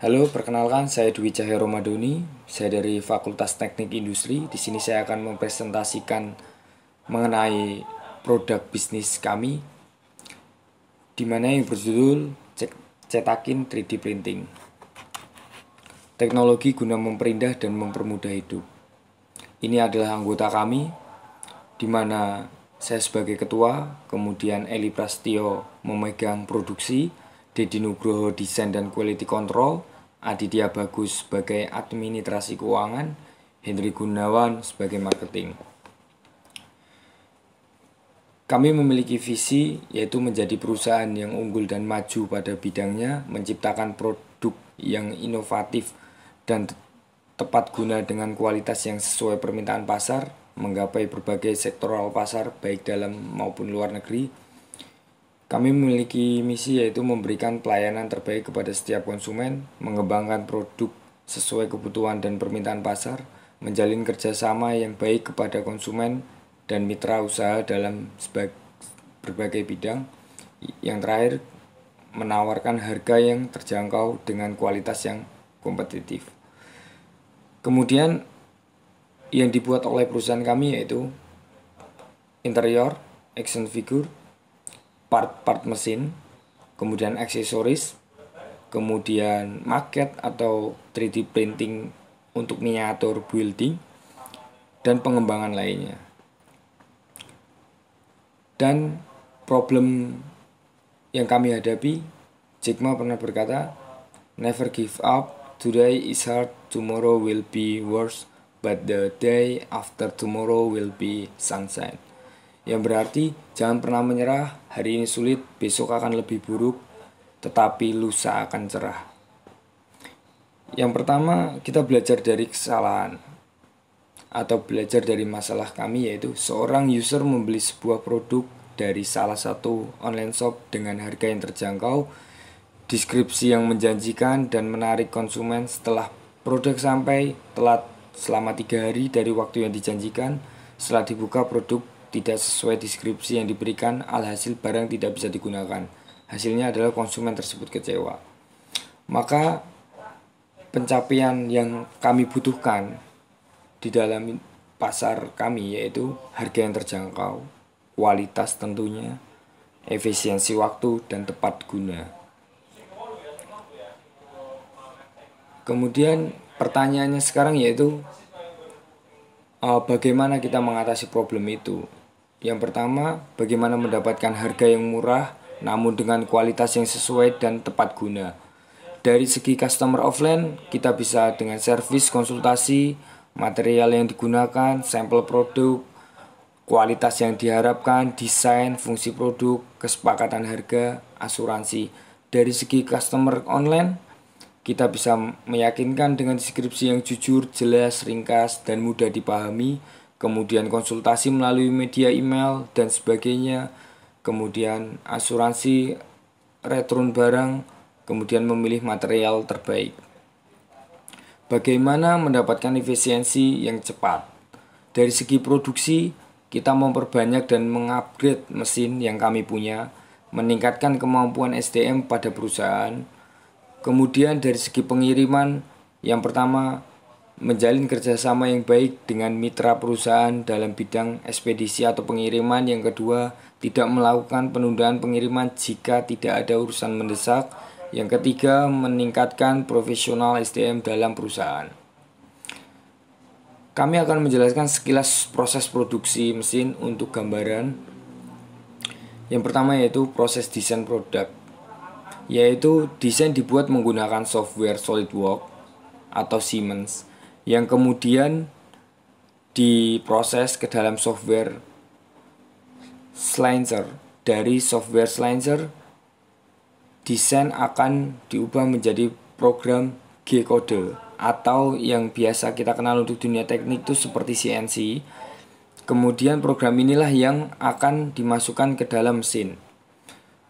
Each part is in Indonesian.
Halo, perkenalkan saya Dwi Cahyo Romadoni. Saya dari Fakultas Teknik Industri. Di sini saya akan mempresentasikan mengenai produk bisnis kami, di mana yang berjudul Cetakin 3D Printing. Teknologi guna memperindah dan mempermudah hidup. Ini adalah anggota kami, di mana saya sebagai ketua, kemudian Eli Prastio memegang produksi, Dedi Nugroho desain dan quality control, Aditya Bagus sebagai administrasi keuangan, Henry Gunawan sebagai marketing. Kami memiliki visi yaitu menjadi perusahaan yang unggul dan maju pada bidangnya, menciptakan produk yang inovatif dan tepat guna dengan kualitas yang sesuai permintaan pasar, menggapai berbagai sektoral pasar baik dalam maupun luar negeri. Kami memiliki misi yaitu memberikan pelayanan terbaik kepada setiap konsumen, mengembangkan produk sesuai kebutuhan dan permintaan pasar, menjalin kerjasama yang baik kepada konsumen dan mitra usaha dalam berbagai bidang. Yang terakhir, menawarkan harga yang terjangkau dengan kualitas yang kompetitif. Kemudian yang dibuat oleh perusahaan kami yaitu interior, action figure, part-part mesin, kemudian aksesoris, kemudian maket atau 3D printing untuk miniatur building, dan pengembangan lainnya. Dan problem yang kami hadapi, Jack Ma pernah berkata, "Never give up, today is hard, tomorrow will be worse, but the day after tomorrow will be sunshine." Yang berarti jangan pernah menyerah, hari ini sulit, besok akan lebih buruk, tetapi lusa akan cerah. Yang pertama, kita belajar dari kesalahan atau belajar dari masalah kami, yaitu seorang user membeli sebuah produk dari salah satu online shop dengan harga yang terjangkau, deskripsi yang menjanjikan dan menarik konsumen. Setelah produk sampai, telat selama 3 hari dari waktu yang dijanjikan. Setelah dibuka, produk tidak sesuai deskripsi yang diberikan, alhasil barang tidak bisa digunakan. Hasilnya adalah konsumen tersebut kecewa. Maka pencapaian yang kami butuhkan di dalam pasar kami yaitu harga yang terjangkau, kualitas tentunya, efisiensi waktu, dan tepat guna. Kemudian pertanyaannya sekarang yaitu bagaimana kita mengatasi problem itu. Yang pertama, bagaimana mendapatkan harga yang murah namun dengan kualitas yang sesuai dan tepat guna. Dari segi customer offline, kita bisa dengan servis, konsultasi, material yang digunakan, sampel produk, kualitas yang diharapkan, desain, fungsi produk, kesepakatan harga, asuransi. Dari segi customer online, kita bisa meyakinkan dengan deskripsi yang jujur, jelas, ringkas, dan mudah dipahami. Kemudian konsultasi melalui media email dan sebagainya. Kemudian asuransi, return barang, kemudian memilih material terbaik. Bagaimana mendapatkan efisiensi yang cepat? Dari segi produksi, kita memperbanyak dan mengupgrade mesin yang kami punya, meningkatkan kemampuan SDM pada perusahaan. Kemudian dari segi pengiriman, yang pertama, menjalin kerjasama yang baik dengan mitra perusahaan dalam bidang ekspedisi atau pengiriman. Yang kedua, tidak melakukan penundaan pengiriman jika tidak ada urusan mendesak. Yang ketiga, meningkatkan profesional SDM dalam perusahaan. Kami akan menjelaskan sekilas proses produksi mesin untuk gambaran. Yang pertama yaitu proses desain produk, yaitu desain dibuat menggunakan software SolidWorks atau Siemens, yang kemudian diproses ke dalam software Slicer. Dari software Slicer, desain akan diubah menjadi program G-code atau yang biasa kita kenal untuk dunia teknik itu seperti CNC. Kemudian program inilah yang akan dimasukkan ke dalam mesin.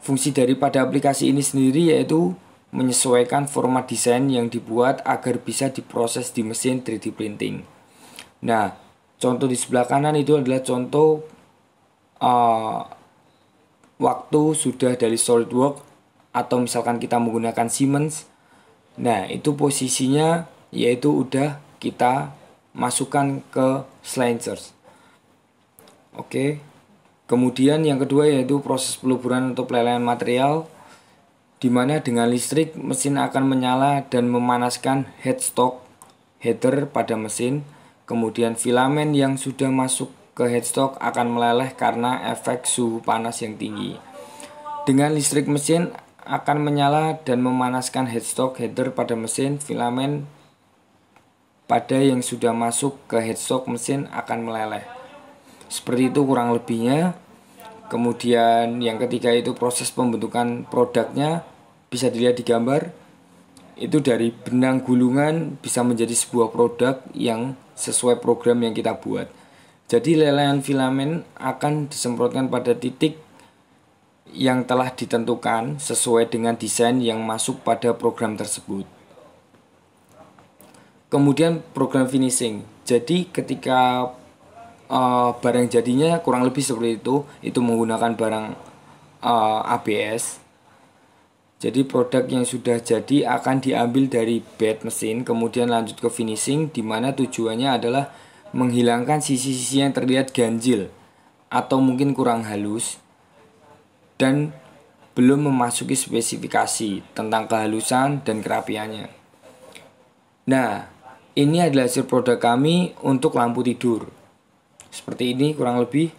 Fungsi daripada aplikasi ini sendiri yaitu menyesuaikan format desain yang dibuat agar bisa diproses di mesin 3D printing. Nah, contoh di sebelah kanan itu adalah contoh waktu sudah dari SolidWorks, atau misalkan kita menggunakan Siemens, Nah, itu posisinya yaitu udah kita masukkan ke slangers. Oke. Kemudian yang kedua yaitu proses peluburan untuk pelelehan material, di mana dengan listrik mesin akan menyala dan memanaskan headstock header pada mesin. Kemudian filamen yang sudah masuk ke headstock akan meleleh karena efek suhu panas yang tinggi. Dengan listrik mesin akan menyala dan memanaskan headstock header pada mesin. Filamen pada yang sudah masuk ke headstock mesin akan meleleh. Seperti itu kurang lebihnya. Kemudian yang ketiga itu proses pembentukan produknya, bisa dilihat di gambar. Itu dari benang gulungan bisa menjadi sebuah produk yang sesuai program yang kita buat. Jadi lelehan filamen akan disemprotkan pada titik yang telah ditentukan sesuai dengan desain yang masuk pada program tersebut. Kemudian program finishing. Jadi ketika barang jadinya kurang lebih seperti itu menggunakan barang ABS. Jadi produk yang sudah jadi akan diambil dari bed mesin, kemudian lanjut ke finishing, di mana tujuannya adalah menghilangkan sisi-sisi yang terlihat ganjil atau mungkin kurang halus dan belum memasuki spesifikasi tentang kehalusan dan kerapiannya. Nah, ini adalah hasil produk kami untuk lampu tidur. Seperti ini kurang lebih.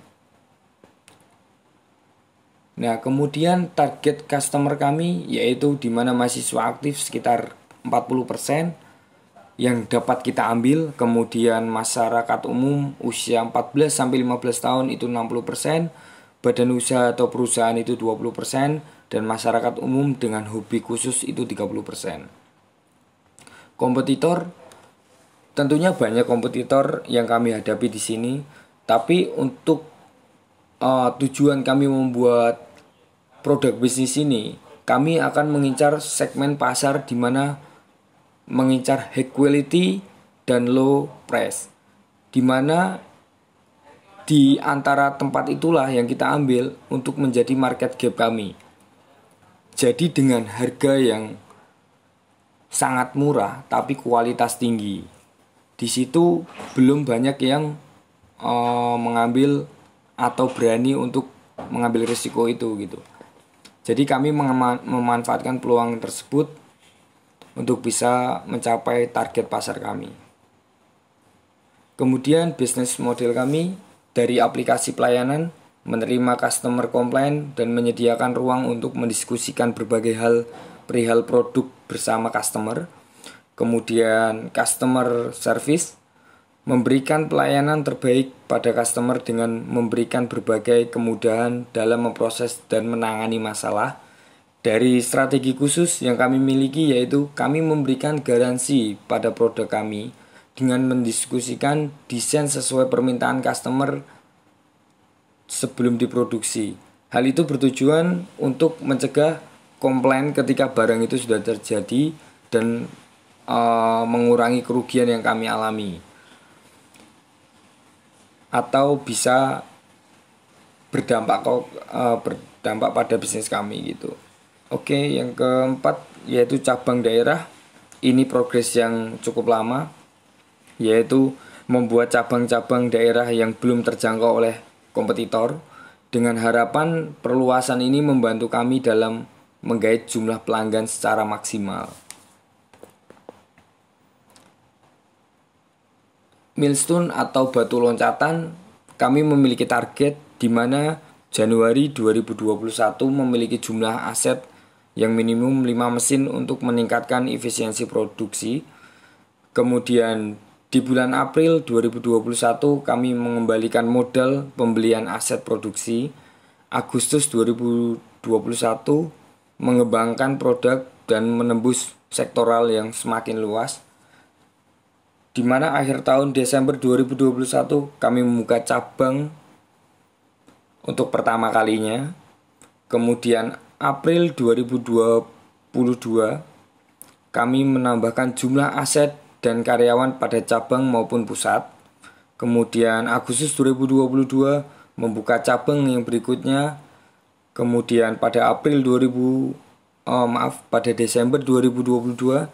Nah, kemudian target customer kami yaitu di mana mahasiswa aktif sekitar 40% yang dapat kita ambil. Kemudian masyarakat umum usia 14 sampai 15 tahun itu 60%, badan usaha atau perusahaan itu 20%, dan masyarakat umum dengan hobi khusus itu 30%. Kompetitor, tentunya banyak kompetitor yang kami hadapi di sini, tapi untuk tujuan kami membuat produk bisnis ini, kami akan mengincar segmen pasar di mana mengincar high quality dan low price, di mana di antara tempat itulah yang kita ambil untuk menjadi market gap kami. Jadi dengan harga yang sangat murah tapi kualitas tinggi. Di situ belum banyak yang mengambil atau berani untuk mengambil risiko itu gitu. Jadi kami memanfaatkan peluang tersebut untuk bisa mencapai target pasar kami. Kemudian bisnis model kami dari aplikasi pelayanan, menerima customer komplain dan menyediakan ruang untuk mendiskusikan berbagai hal perihal produk bersama customer. Kemudian customer service, memberikan pelayanan terbaik pada customer dengan memberikan berbagai kemudahan dalam memproses dan menangani masalah. Dari strategi khusus yang kami miliki yaitu kami memberikan garansi pada produk kami dengan mendiskusikan desain sesuai permintaan customer sebelum diproduksi. Hal itu bertujuan untuk mencegah komplain ketika barang itu sudah terjadi dan mengurangi kerugian yang kami alami, atau bisa berdampak pada bisnis kami gitu. Oke, yang keempat yaitu cabang daerah. Ini progres yang cukup lama, yaitu membuat cabang-cabang daerah yang belum terjangkau oleh kompetitor. Dengan harapan perluasan ini membantu kami dalam menggait jumlah pelanggan secara maksimal. Milestone atau batu loncatan, kami memiliki target di mana Januari 2021 memiliki jumlah aset yang minimum 5 mesin untuk meningkatkan efisiensi produksi. Kemudian di bulan April 2021 kami mengembalikan modal pembelian aset produksi. Agustus 2021 mengembangkan produk dan menembus sektoral yang semakin luas. Di mana akhir tahun Desember 2021 kami membuka cabang untuk pertama kalinya. Kemudian April 2022 kami menambahkan jumlah aset dan karyawan pada cabang maupun pusat. Kemudian Agustus 2022 membuka cabang yang berikutnya. Kemudian pada pada Desember 2022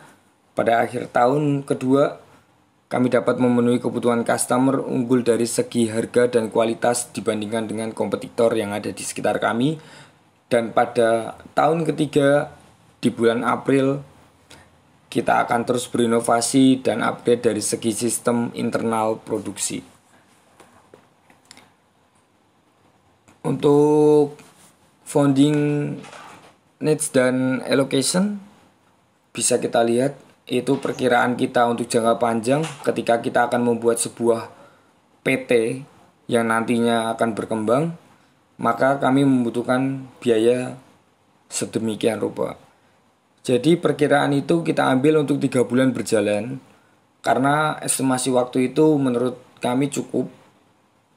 pada akhir tahun kedua kami dapat memenuhi kebutuhan customer unggul dari segi harga dan kualitas dibandingkan dengan kompetitor yang ada di sekitar kami. Dan pada tahun ketiga di bulan April kita akan terus berinovasi dan upgrade dari segi sistem internal produksi. Untuk funding needs dan allocation bisa kita lihat itu perkiraan kita untuk jangka panjang ketika kita akan membuat sebuah PT yang nantinya akan berkembang, maka kami membutuhkan biaya sedemikian rupa. Jadi perkiraan itu kita ambil untuk 3 bulan berjalan, karena estimasi waktu itu menurut kami cukup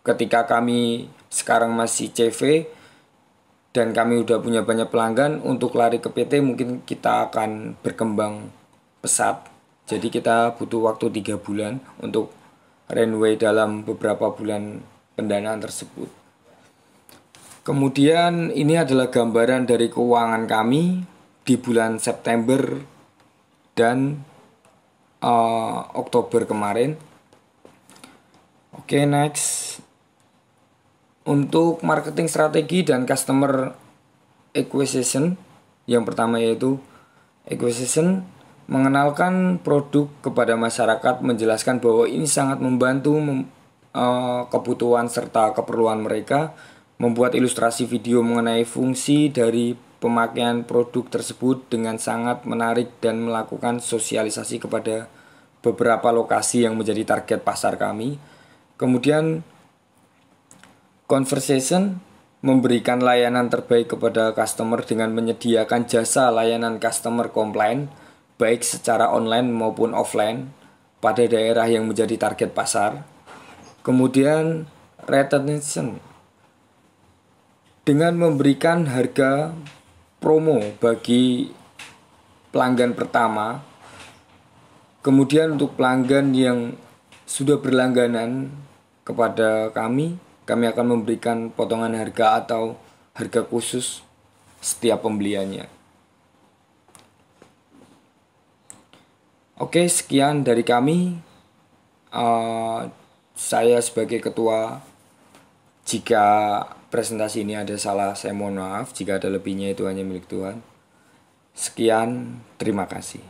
ketika kami sekarang masih CV dan kami udah punya banyak pelanggan. Untuk lari ke PT mungkin kita akan berkembang pesat. Jadi kita butuh waktu 3 bulan untuk runway dalam beberapa bulan pendanaan tersebut. Kemudian ini adalah gambaran dari keuangan kami di bulan September dan Oktober kemarin. Oke, next. Untuk marketing strategi dan customer acquisition, yang pertama yaitu acquisition, mengenalkan produk kepada masyarakat, menjelaskan bahwa ini sangat membantu kebutuhan serta keperluan mereka, membuat ilustrasi video mengenai fungsi dari pemakaian produk tersebut dengan sangat menarik dan melakukan sosialisasi kepada beberapa lokasi yang menjadi target pasar kami. Kemudian conversation, memberikan layanan terbaik kepada customer dengan menyediakan jasa layanan customer complaint baik secara online maupun offline pada daerah yang menjadi target pasar. Kemudian retention, dengan memberikan harga promo bagi pelanggan pertama. Kemudian untuk pelanggan yang sudah berlangganan kepada kami akan memberikan potongan harga atau harga khusus setiap pembeliannya. Oke, sekian dari kami. Saya sebagai ketua, jika presentasi ini ada salah, saya mohon maaf. Jika ada lebihnya, itu hanya milik Tuhan. Sekian, terima kasih.